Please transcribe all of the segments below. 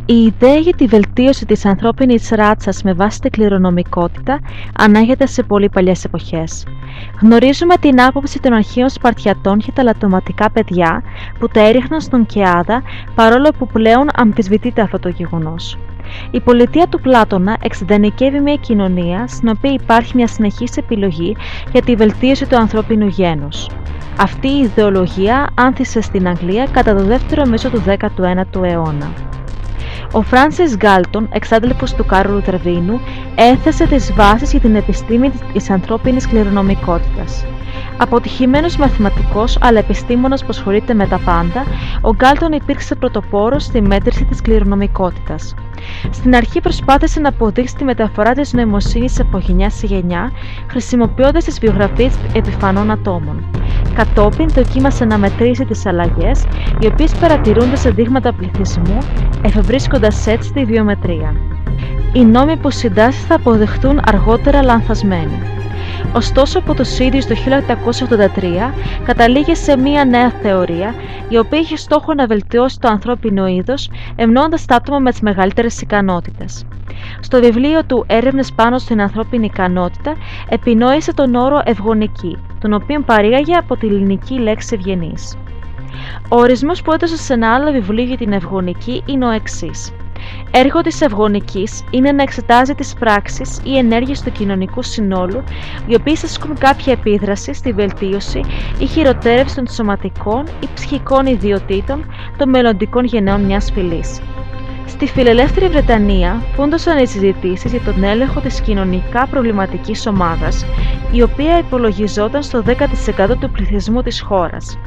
Η ιδέα για τη βελτίωση της ανθρώπινης ράτσας με βάση την κληρονομικότητα ανάγεται σε πολύ παλιές εποχές. Γνωρίζουμε την άποψη των αρχαίων Σπαρτιατών για τα λαττωματικά παιδιά που τα έριχναν στον Κεάδα, παρόλο που πλέον αμφισβητείται αυτό το γεγονός. Η πολιτεία του Πλάτωνα εξειδανικεύει μια κοινωνία στην οποία υπάρχει μια συνεχής επιλογή για τη βελτίωση του ανθρώπινου γένους. Αυτή η ιδεολογία άνθησε στην Αγγλία κατά το δεύτερο μισό του 19ου αιώνα. Ο Φράνσις Γκάλτον, εξάδελφος του Κάρολου Δαρβίνου, έθεσε τις βάσεις για την επιστήμη της ανθρώπινης κληρονομικότητας. Αποτυχημένος μαθηματικός αλλά επιστήμονας που ασχολείται με τα πάντα, ο Γκάλτον υπήρξε πρωτοπόρος στη μέτρηση της κληρονομικότητας. Στην αρχή προσπάθησε να αποδείξει τη μεταφορά της νοημοσύνης από γενιά σε γενιά, χρησιμοποιώντας τις βιογραφίες επιφανών ατόμων. Κατόπιν δοκίμασε να μετρήσει τις αλλαγές, οι οποίες παρατηρούνται σε δείγματα πληθυσμού, εφευρίσκοντας έτσι τη βιομετρία. Οι νόμοι που συντάσσει θα αποδεχτούν αργότερα λανθασμένοι. Ωστόσο, από το Σίριους το 1883 καταλήγει σε μία νέα θεωρία, η οποία είχε στόχο να βελτιώσει το ανθρώπινο είδος, ευνοώντας τα άτομα με τις μεγαλύτερες ικανότητες. Στο βιβλίο του «Έρευνες πάνω στην ανθρώπινη ικανότητα» επινόησε τον όρο ευγονική, τον οποίο παρήγαγε από τη ελληνική λέξη ευγενής. Ο ορισμός που έδωσε σε ένα άλλο βιβλίο για την ευγονική είναι ο εξής. Έργο της ευγονικής είναι να εξετάζει τις πράξεις ή ενέργειες του κοινωνικού συνόλου, οι οποίες ασκούν κάποια επίδραση στη βελτίωση ή χειροτέρευση των σωματικών ή ψυχικών ιδιωτήτων των μελλοντικών γενναίων μιας φυλής. Στη φιλελεύθερη Βρετανία πούντωσαν οι συζητήσεις για τον έλεγχο της κοινωνικά προβληματικής ομάδας, η οποία υπολογιζόταν στο 10% του πληθυσμού της χώρας.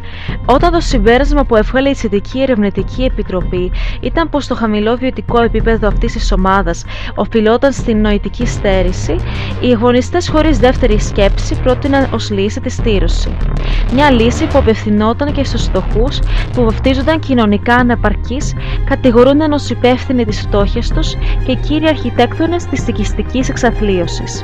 Όταν το συμπέρασμα που έβγαλε η Σχετική Ερευνητική Επιτροπή ήταν πως το χαμηλό βιωτικό επίπεδο αυτής της ομάδας οφειλόταν στην νοητική στέρηση, οι αγωνιστές χωρίς δεύτερη σκέψη πρότειναν ως λύση τη στήρωση. Μια λύση που απευθυνόταν και στους φτωχούς που βαφτίζονταν κοινωνικά ανεπαρκείς, κατηγορούνταν ως υπεύθυνοι της φτώχειας τους και κύριοι αρχιτέκτονες της οικιστικής εξαθλίωσης.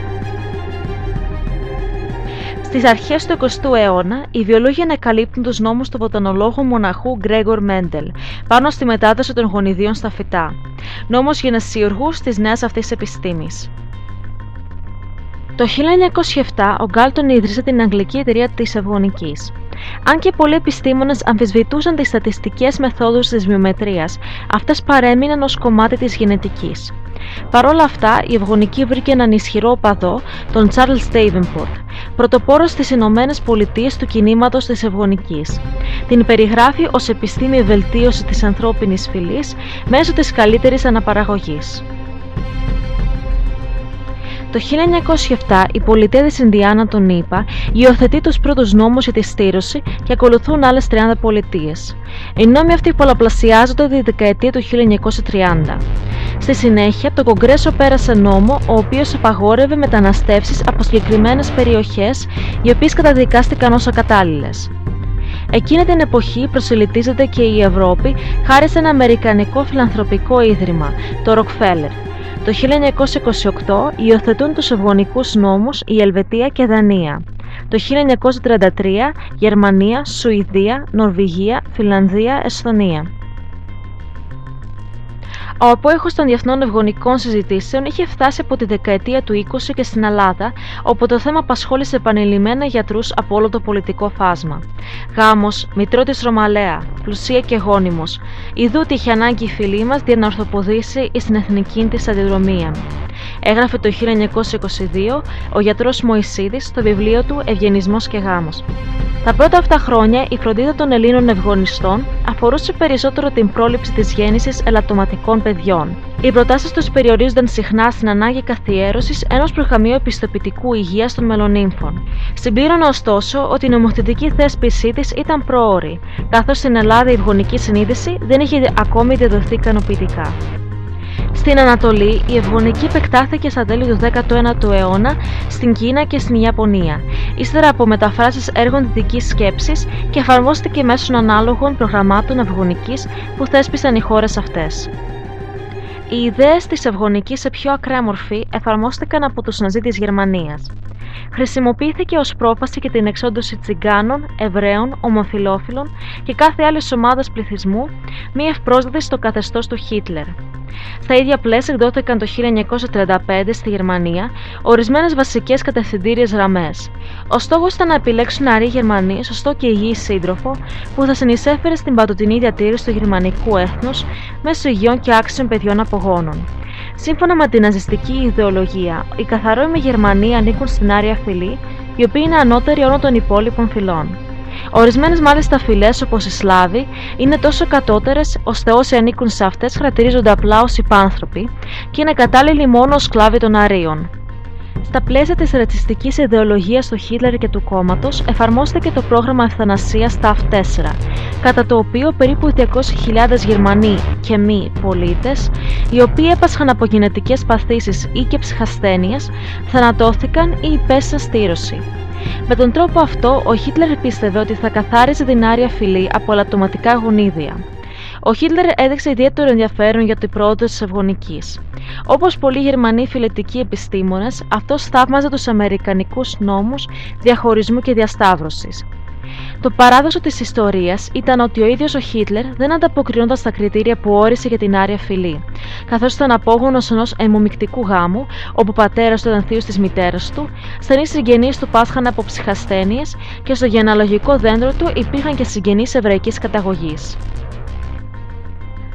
Στις αρχές του 20ου αιώνα, οι βιολόγοι ανακαλύπτουν τους νόμους του βοτανολόγου μοναχού Γκρέγκορ Μέντελ πάνω στη μετάδοση των γονιδίων στα φυτά, νόμος γενεσιουργούς της νέας αυτής επιστήμης. Το 1907 ο Γκάλτον ίδρυσε την Αγγλική Εταιρεία της Ευγονικής. Αν και πολλοί επιστήμονες αμφισβητούσαν τις στατιστικές μεθόδους της βιομετρίας, αυτές παρέμειναν ως κομμάτι της γενετικής. Παρ' όλα αυτά, η Ευγονική βρήκε έναν ισχυρό οπαδό, τον Charles Davenport, πρωτοπόρος στις Ηνωμένες Πολιτείες του κινήματος της Ευγονικής. Την περιγράφει ως επιστήμη βελτίωση της ανθρώπινης φυλής μέσω της καλύτερης αναπαραγωγής. Το 1907 η πολιτεία της Ινδιάνα των ΗΠΑ υιοθετεί τους πρώτους νόμους για τη στήρωση και ακολουθούν άλλες 30 πολιτείες. Οι νόμοι αυτοί πολλαπλασιάζονται τη δεκαετία του 1930. Στη συνέχεια, το Κογκρέσο πέρασε νόμο ο οποίος απαγόρευε μεταναστεύσεις από συγκεκριμένες περιοχές, οι οποίες καταδικάστηκαν ως ακατάλληλες. Εκείνη την εποχή προσελητίζεται και η Ευρώπη χάρη σε ένα αμερικανικό φιλανθρωπικό ίδρυμα, το Rockefeller. Το 1928 υιοθετούν τους ευγονικούς νόμους η Ελβετία και Δανία. Το 1933 Γερμανία, Σουηδία, Νορβηγία, Φινλανδία, Εσθονία. Ο απόϊχος των διεθνών ευγονικών συζητήσεων είχε φτάσει από τη δεκαετία του 20 και στην Ελλάδα, όπου το θέμα απασχόλησε επανειλημμένα γιατρούς από όλο το πολιτικό φάσμα. Γάμος, μητρότης Ρωμαλαία, πλουσία και γόνιμος. Ιδού είχε ανάγκη η φυλή μας για να ορθοποδήσει στην εθνική της αντιδρομία. Έγραφε το 1922 ο γιατρός Μωυσίδης στο βιβλίο του «Ευγενισμός και γάμος». Τα πρώτα αυτά χρόνια η φροντίδα των Ελλήνων ευγονιστών αφορούσε περισσότερο την πρόληψη της γέννησης ελαττωματικών παιδιών. Οι προτάσεις τους περιορίζονταν συχνά στην ανάγκη καθιέρωσης ενός προγραμμίου επιστοποιητικού υγείας των μελονύμφων. Συμπλήρωνε ωστόσο ότι η νομοθετική θέσπισή της ήταν πρόωρη, καθώς στην Ελλάδα η ευγονική συνείδηση δεν είχε ακόμη διαδοθεί ικανοποιητικά. Στην Ανατολή, η ευγονική επεκτάθηκε στα τέλη του 19ου αιώνα στην Κίνα και στην Ιαπωνία, ύστερα από μεταφράσεις έργων δυτικής σκέψης και εφαρμόστηκε μέσω ανάλογων προγραμμάτων ευγονικής που θέσπισαν οι χώρες αυτές. Οι ιδέες της ευγονικής σε πιο ακραία μορφή εφαρμόστηκαν από τους Ναζί της Γερμανίας. Χρησιμοποιήθηκε ως πρόφαση για την εξόντωση Τσιγκάνων, Εβραίων, ομοφυλόφιλων και κάθε άλλης ομάδας πληθυσμού, μη ευπρόσδεκτη στο καθεστώς του Χίτλερ. Στα ίδια πλαίσια εκδόθηκαν το 1935 στη Γερμανία ορισμένες βασικές κατευθυντήριες γραμμές. Ο στόχος ήταν να επιλέξουν νεαροί Γερμανοί, σωστό και υγιή σύντροφο, που θα συνεισέφερε στην παντοτινή διατήρηση του γερμανικού έθνους μέσω υγιών και άξιων παιδιών απογόνων. Σύμφωνα με την ναζιστική ιδεολογία, οι καθαρόιμοι Γερμανοί ανήκουν στην άρια φυλή, οι οποίοι είναι ανώτεροι όλων των υπόλοιπων φυλών. Ορισμένες μάλιστα φυλές, όπως οι Σλάβοι, είναι τόσο κατώτερες ώστε όσοι ανήκουν σε αυτές χαρακτηρίζονται απλά ως υπάνθρωποι και είναι κατάλληλοι μόνο ως σκλάβοι των Αρίων. Στα πλαίσια της ρατσιστικής ιδεολογίας του Χίτλερ και του κόμματος εφαρμόστηκε το πρόγραμμα ευθανασίας TAF-4, κατά το οποίο περίπου 200.000 Γερμανοί και μη πολίτες, οι οποίοι έπασχαν από γενετικές παθήσεις ή και ψυχασθένειες, θανατώθηκαν ή υπέστησαν στήρωση. Με τον τρόπο αυτό, ο Χίτλερ πίστευε ότι θα καθάριζε την άρια φυλή από λαττωματικά γονίδια. Ο Χίτλερ έδειξε ιδιαίτερο ενδιαφέρον για την πρόοδο της ευγονικής. Όπως πολλοί Γερμανοί φιλετικοί επιστήμονες, αυτός θαύμαζε τους αμερικανικούς νόμους διαχωρισμού και διασταύρωσης. Το παράδοσο της ιστορίας ήταν ότι ο ίδιος ο Χίτλερ δεν ανταποκρινόταν στα κριτήρια που όρισε για την άρια φυλή, καθώς ήταν απόγονος ενός αιμομυκτικού γάμου, όπου ο πατέρας του ήταν θείος της μητέρας του, στενοί συγγενείς του πάσχαν από ψυχασθένειες και στο γενεαλογικό δέντρο του υπήρχαν και συγγενείς εβραϊκής καταγωγής.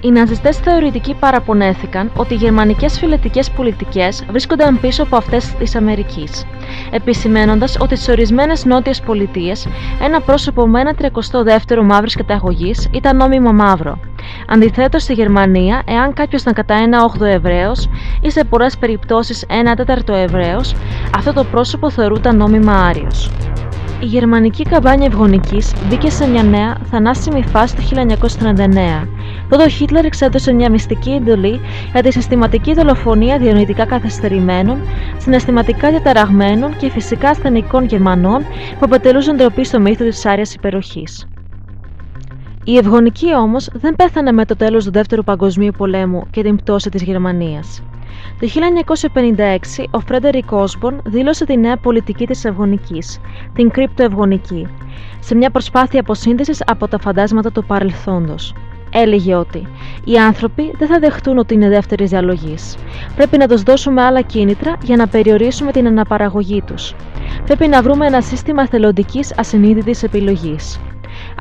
Οι ναζιστές θεωρητικοί παραπονέθηκαν ότι οι γερμανικές φιλετικές πολιτικές βρίσκονταν πίσω από αυτές της Αμερικής, επισημαίνοντας ότι στις ορισμένες νότιες πολιτείες ένα πρόσωπο με ένα 32ο μαύρης καταγωγής ήταν νόμιμα μαύρο. Αντιθέτως, στη Γερμανία, εάν κάποιος ήταν κατά 1/8 Εβραίος ή σε πολλές περιπτώσεις 1/4 Εβραίος, αυτό το πρόσωπο θεωρούταν νόμιμα Άριος. Η γερμανική καμπάνια ευγονικής μπήκε σε μια νέα θανάσιμη φάση το 1939. Τότε ο Χίτλερ εξέδωσε μια μυστική εντολή για τη συστηματική δολοφονία διανοητικά καθυστερημένων, συναισθηματικά διαταραγμένων και φυσικά ασθενικών Γερμανών που αποτελούσαν ντροπή στο μύθο της άριας υπεροχής. Η ευγονική όμως δεν πέθανε με το τέλος του Δεύτερου Παγκοσμίου Πολέμου και την πτώση της Γερμανίας. Το 1956 ο Φρέντερικ Όσμπορν δήλωσε τη νέα πολιτική της ευγονικής, την κρυπτοευγονική, σε μια προσπάθεια αποσύνδεσης από τα φαντάσματα του παρελθόντος. Έλεγε ότι οι άνθρωποι δεν θα δεχτούν ότι είναι δεύτερης διαλογής. Πρέπει να τους δώσουμε άλλα κίνητρα για να περιορίσουμε την αναπαραγωγή τους. Πρέπει να βρούμε ένα σύστημα εθελοντικής ασυνείδητης επιλογής.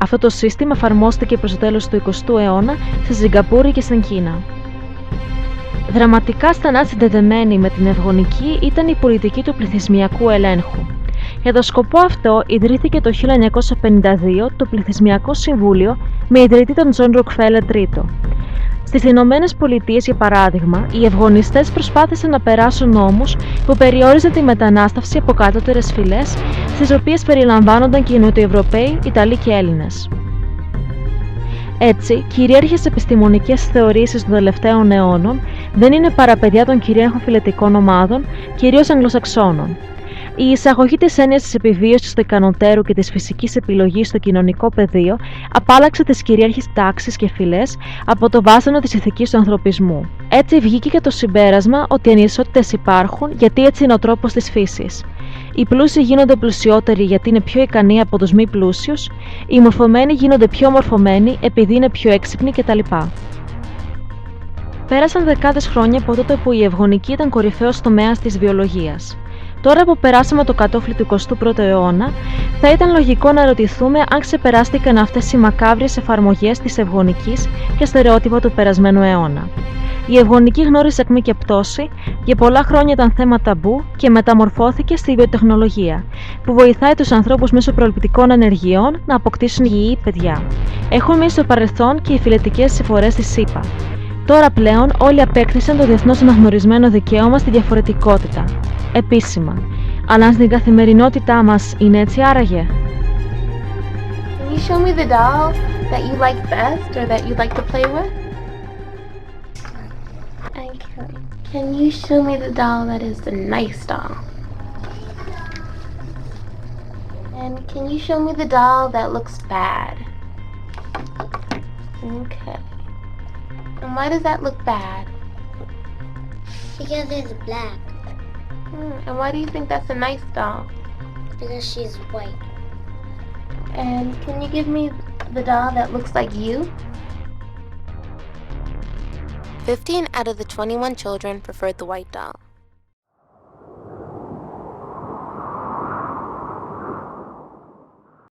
Αυτό το σύστημα εφαρμόστηκε προς το τέλος του 20ου αιώνα στη Σιγκαπούρη και στην Κίνα. Δραματικά στενά συνδεδεμένη με την ευγονική ήταν η πολιτική του πληθυσμιακού ελέγχου. Για τον σκοπό αυτό ιδρύθηκε το 1952 το Πληθυσμιακό Συμβούλιο με ιδρυτή τον Τζον Ροκφέλερ τρίτο. Στις Ηνωμένες Πολιτείες, για παράδειγμα, οι ευγονιστές προσπάθησαν να περάσουν νόμους που περιόριζαν τη μετανάστευση από κατώτερες φυλές, στις οποίες περιλαμβάνονταν και οι Νοτιοευρωπαίοι, Ιταλοί και Έλληνες. Έτσι, κυρίαρχες επιστημονικές θεωρήσεις των τελευταίων αιώνων δεν είναι παρά παιδιά των κυρίαρχων φυλετικών ομάδων, κυρίως Αγγλοσαξώνων. Η εισαγωγή της έννοιας της επιβίωσης του ικανοτέρου και της φυσικής επιλογής στο κοινωνικό πεδίο απάλλαξε τις κυρίαρχες τάξεις και φυλές από το βάσανο της ηθικής του ανθρωπισμού. Έτσι βγήκε και το συμπέρασμα ότι οι ανισότητες υπάρχουν γιατί έτσι είναι ο τρόπος της φύσης. Οι πλούσιοι γίνονται πλουσιότεροι γιατί είναι πιο ικανοί από τους μη πλούσιους, οι μορφωμένοι γίνονται πιο μορφωμένοι επειδή είναι πιο έξυπνοι κτλ. Πέρασαν δεκάδες χρόνια από τότε που η ευγονική ήταν κορυφαίος τομέας της βιολογίας. Τώρα που περάσαμε το κατόφλι του 21ου αιώνα, θα ήταν λογικό να ρωτηθούμε αν ξεπεράστηκαν αυτές οι μακάβριες εφαρμογές της ευγονικής και στερεότυπα του περασμένου αιώνα. Η ευγονική γνώρισε ακμή και πτώση, για πολλά χρόνια ήταν θέμα ταμπού και μεταμορφώθηκε στη βιοτεχνολογία, που βοηθάει τους ανθρώπους μέσω προληπτικών ενεργειών να αποκτήσουν υγιή παιδιά. Έχουν μείνει στο παρελθόν και οι φιλετικές συμφορές της ΣΥΠΑ. Τώρα πλέον όλοι απέκτησαν το διεθνώς αναγνωρισμένο δικαίωμα στη διαφορετικότητα. Επίσημα. Αλλά στην καθημερινότητά μας είναι έτσι άραγε? Can you show me the doll that you like best or that you'd like to play with? Okay. Can you show me the doll that is the nice doll? And can you show me the doll that looks bad? Okay. And why does that look bad? Because it's black. And why do you think that's a nice doll? Because she's white. And can you give me the doll that looks like you? 15 out of the 21 children preferred the white doll.